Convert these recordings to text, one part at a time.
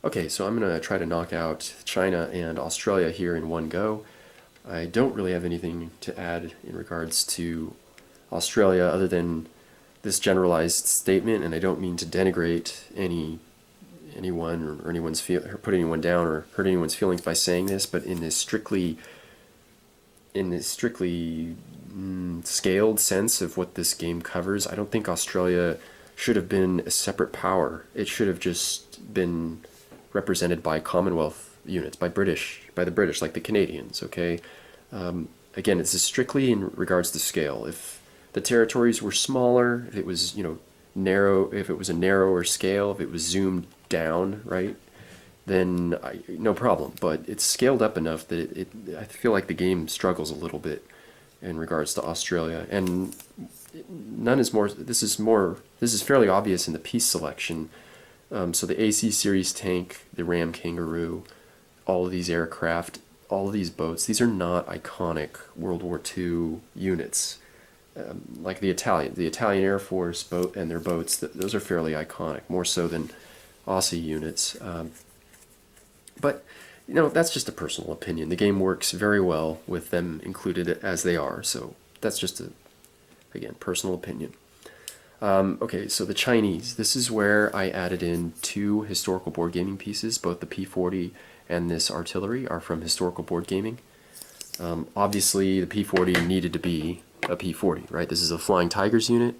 Okay, so I'm going to try to knock out China and Australia here in one go. I don't really have anything to add in regards to Australia other than this generalized statement, and I don't mean to denigrate anyone or or put anyone down or hurt anyone's feelings by saying this, but in this strictly scaled sense of what this game covers, I don't think Australia should have been a separate power. It should have just been represented by Commonwealth units, by the British, like the Canadians. Okay, again, it's strictly in regards to scale. If the territories were smaller, if it was narrow, if it was a narrower scale, if it was zoomed down, right, then no problem. But it's scaled up enough that I feel like the game struggles a little bit in regards to Australia, and none is more. This is more. This is fairly obvious in the piece selection. So the AC series tank, the Ram Kangaroo, all of these aircraft, all of these boats, these are not iconic World War II units. Like the Italian Air Force boat and their boats, those are fairly iconic, more so than Aussie units. But that's just a personal opinion. The game works very well with them included as they are, so that's just again, personal opinion. Okay, so the Chinese. This is where I added in two historical board gaming pieces. Both the P40 and this artillery are from historical board gaming. Obviously, the P40 needed to be a P40, right? This is a Flying Tigers unit.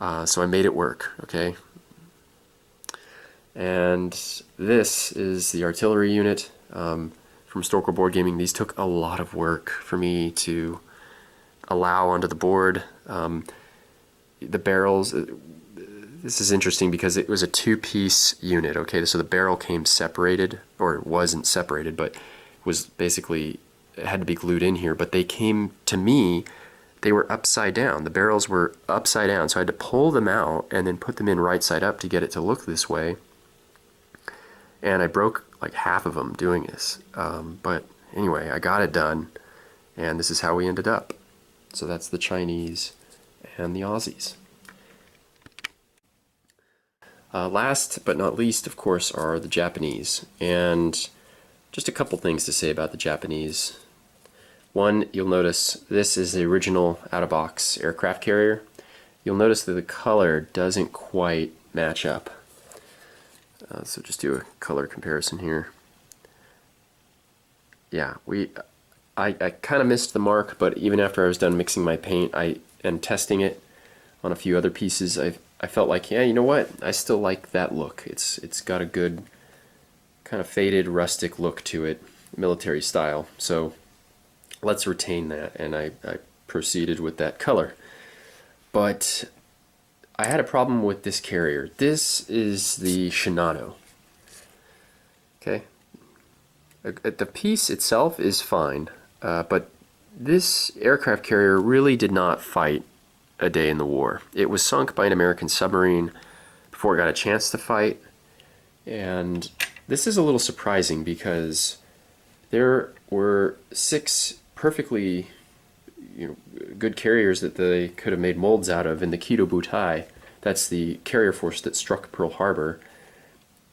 So I made it work, okay? And this is the artillery unit from historical board gaming. These took a lot of work for me to allow onto the board. The barrels, this is interesting because it was a two-piece unit, okay? So the barrel came separated, or it wasn't separated, but was basically, it had to be glued in here, but they came, to me, they were upside down. The barrels were upside down, so I had to pull them out and then put them in right side up to get it to look this way. And I broke like half of them doing this. But anyway, I got it done, and this is how we ended up. So that's the Chinese and the Aussies. Last but not least, of course, are the Japanese. And just a couple things to say about the Japanese. One, you'll notice this is the original out-of-box aircraft carrier. You'll notice that the color doesn't quite match up. So just do a color comparison here. Yeah, I kind of missed the mark, but even after I was done mixing my paint and testing it on a few other pieces, I felt like, yeah, you know what? I still like that look. It's got a good kind of faded, rustic look to it, military style. So let's retain that, and I proceeded with that color. But I had a problem with this carrier. This is the Shinano. Okay. The piece itself is fine, but this aircraft carrier really did not fight a day in the war. It was sunk by an American submarine before it got a chance to fight, and this is a little surprising because there were 6 perfectly good carriers that they could have made molds out of in the Kido Butai. That's the carrier force that struck Pearl Harbor,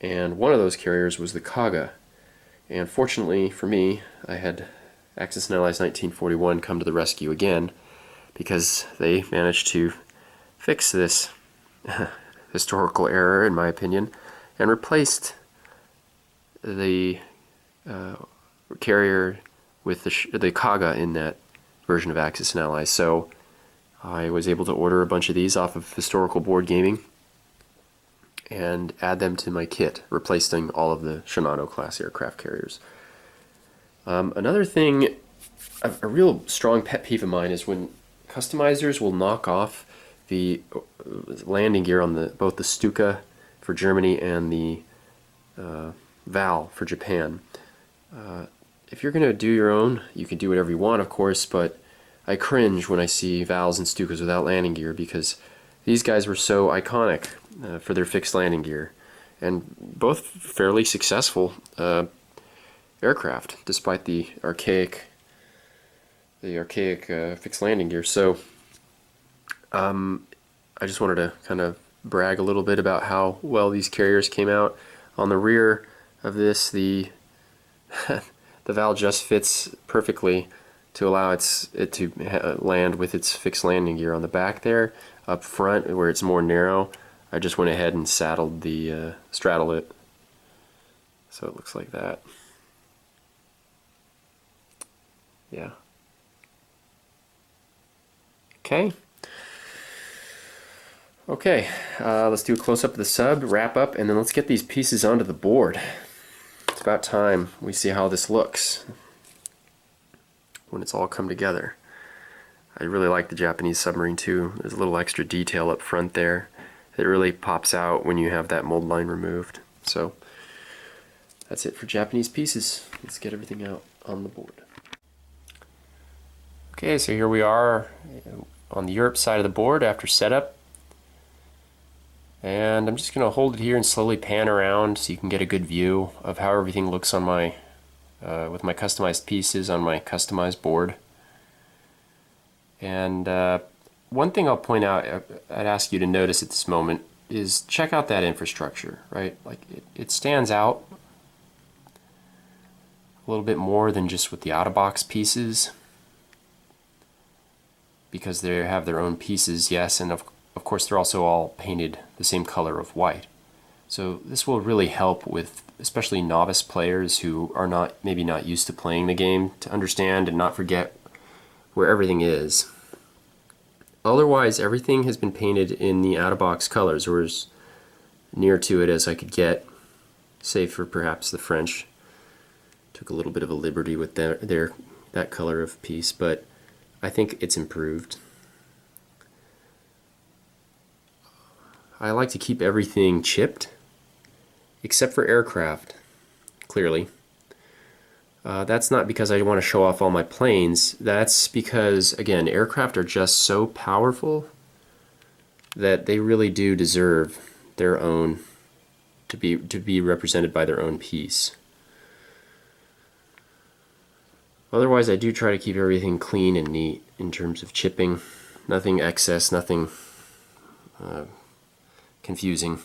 and one of those carriers was the Kaga. And fortunately for me, I had Axis and Allies 1941 come to the rescue again, because they managed to fix this historical error, in my opinion, and replaced the carrier with the Kaga in that version of Axis and Allies. So I was able to order a bunch of these off of Historical Board Gaming and add them to my kit, replacing all of the Shinano class aircraft carriers. Another thing, a real strong pet peeve of mine is when customizers will knock off the landing gear on both the Stuka for Germany and the Val for Japan. If you're going to do your own, you can do whatever you want, of course, but I cringe when I see Vals and Stukas without landing gear, because these guys were so iconic for their fixed landing gear, and both fairly successful aircraft, despite the archaic fixed landing gear. So I just wanted to kind of brag a little bit about how well these carriers came out. On the rear of this, the the valve just fits perfectly to allow it to land with its fixed landing gear. On the back there, up front where it's more narrow, I just went ahead and saddled the straddled it, so it looks like that. Yeah. Okay. Okay, let's do a close-up of the sub, wrap up, and then let's get these pieces onto the board. It's about time we see how this looks when it's all come together. I really like the Japanese submarine too. There's a little extra detail up front there. It really pops out when you have that mold line removed. So that's it for Japanese pieces. Let's get everything out on the board. Okay, so here we are on the Europe side of the board after setup. And I'm just going to hold it here and slowly pan around so you can get a good view of how everything looks on my with my customized pieces on my customized board. And one thing I'll point out, I'd ask you to notice at this moment, is check out that infrastructure, right? Like it stands out a little bit more than just with the out-of-box pieces, because they have their own pieces, yes, and of course they're also all painted the same color of white. So this will really help with especially novice players who are maybe not used to playing the game, to understand and not forget where everything is. Otherwise, everything has been painted in the out-of-box colors, or as near to it as I could get, save for perhaps the French. Took a little bit of a liberty with that color of piece, but I think it's improved. I like to keep everything chipped, except for aircraft, clearly. That's not because I want to show off all my planes. That's because, again, aircraft are just so powerful that they really do deserve their own, to be represented by their own piece. Otherwise, I do try to keep everything clean and neat in terms of chipping. Nothing excess, nothing confusing.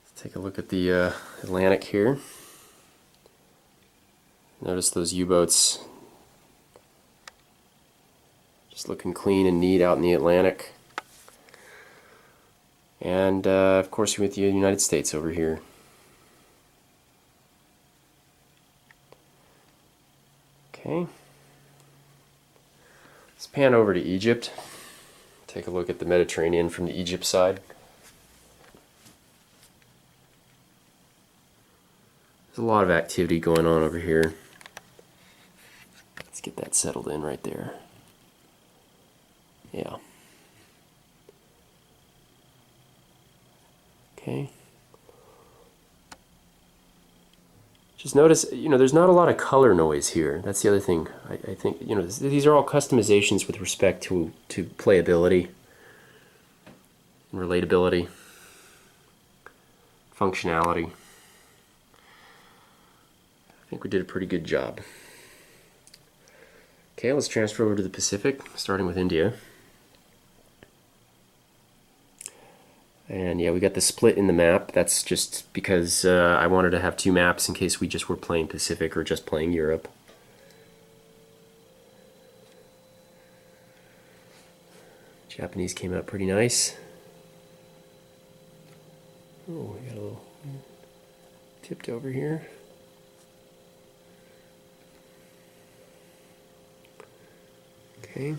Let's take a look at the Atlantic here. Notice those U-boats just looking clean and neat out in the Atlantic. And of course, with the United States over here. Okay. Let's pan over to Egypt. Take a look at the Mediterranean from the Egypt side. There's a lot of activity going on over here. Let's get that settled in right there. Yeah. Okay. Just notice, there's not a lot of color noise here. That's the other thing. I think, these are all customizations with respect to playability and relatability, functionality. I think we did a pretty good job. Okay, let's transfer over to the Pacific, starting with India. And yeah, we got the split in the map. That's just because I wanted to have two maps in case we just were playing Pacific or just playing Europe. Japanese came out pretty nice. Oh, we got a little tipped over here. Okay.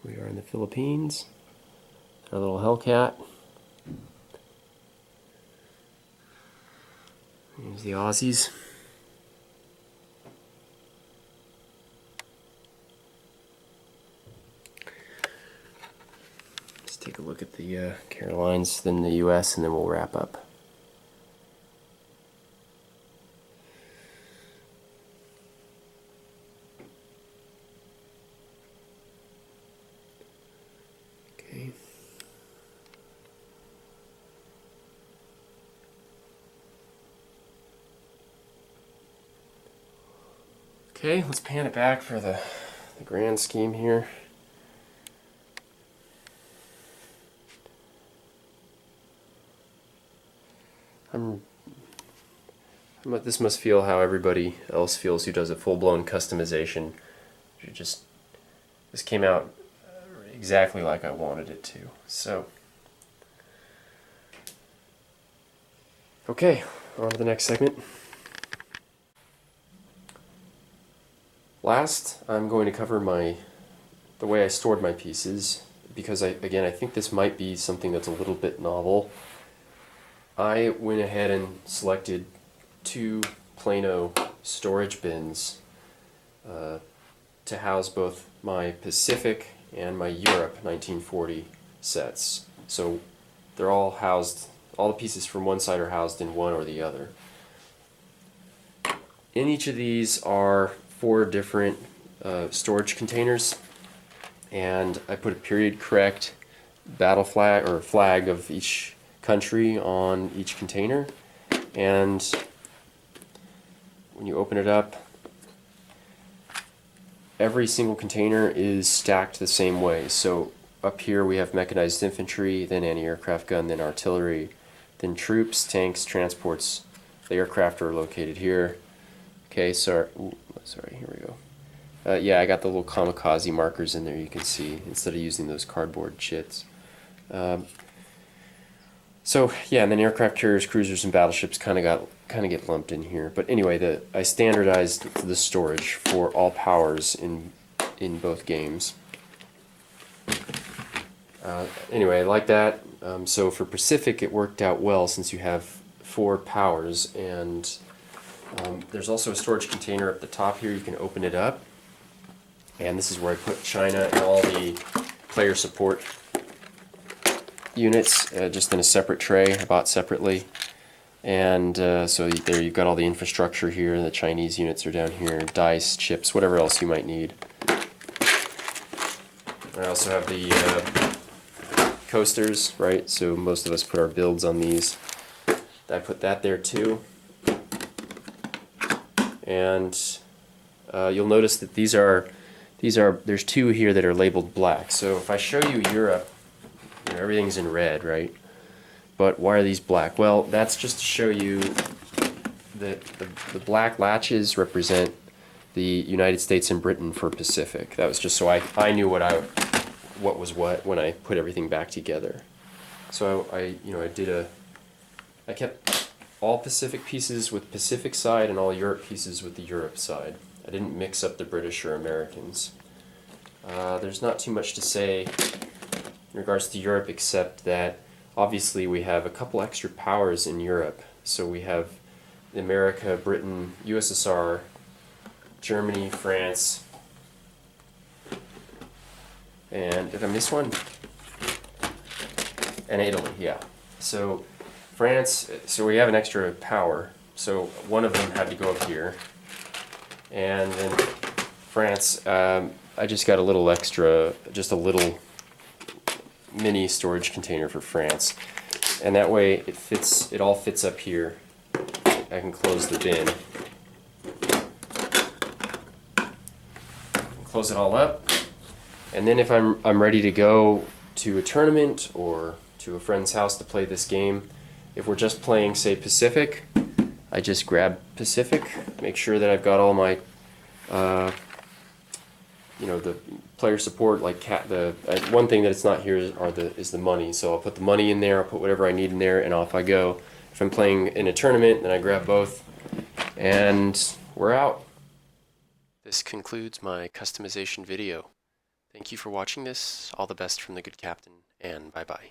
We are in the Philippines. Our little Hellcat. Here's the Aussies. Let's take a look at the Carolines, then the US, and then we'll wrap up. Okay, let's pan it back for the the grand scheme here. This must feel how everybody else feels who does a full-blown customization. This came out exactly like I wanted it to. So, okay, on to the next segment. Last, I'm going to cover the way I stored my pieces, because I think this might be something that's a little bit novel. I went ahead and selected 2 Plano storage bins to house both my Pacific and my Europe 1940 sets. So they're all housed, all the pieces from one side are housed in one or the other. In each of these are 4 different storage containers, and I put a period correct battle flag or flag of each country on each container. And when you open it up, every single container is stacked the same way. So up here we have mechanized infantry, then anti-aircraft gun, then artillery, then troops, tanks, transports. The aircraft are located here. Okay, sorry, here we go. Yeah, I got the little kamikaze markers in there, you can see, instead of using those cardboard chits. So yeah, and then aircraft carriers, cruisers, and battleships kind of get lumped in here. But anyway, I standardized the storage for all powers in both games. Anyway, I like that. So for Pacific, it worked out well since you have 4 powers, and there's also a storage container at the top here. You can open it up, and this is where I put China and all the player support units just in a separate tray I bought separately. And so there you've got all the infrastructure here. The Chinese units are down here, dice, chips, whatever else you might need. I also have the coasters, right? So most of us put our builds on these. I put that there too. And you'll notice that there's 2 here that are labeled black. So if I show you Europe, everything's in red, right? But why are these black? Well, that's just to show you that the black latches represent the United States and Britain for Pacific. That was just so I knew what was what when I put everything back together. So I kept all Pacific pieces with Pacific side and all Europe pieces with the Europe side. I didn't mix up the British or Americans. There's not too much to say in regards to Europe, except that obviously we have a couple extra powers in Europe. So we have America, Britain, USSR, Germany, France, and did I miss one? And Italy, yeah. So France, so we have an extra power. So one of them had to go up here. And then France, I just got a little extra, just a little mini storage container for France, and that way it all fits up here. I can close the bin, close it all up, and then if I'm ready to go to a tournament or to a friend's house to play this game, if we're just playing, say, Pacific, I just grab Pacific, make sure that I've got all my the player support, like one thing that it's not here is the money. So I'll put the money in there, I'll put whatever I need in there, and off I go. If I'm playing in a tournament, then I grab both, and we're out. This concludes my customization video. Thank you for watching this. All the best from the Good Captain, and bye-bye.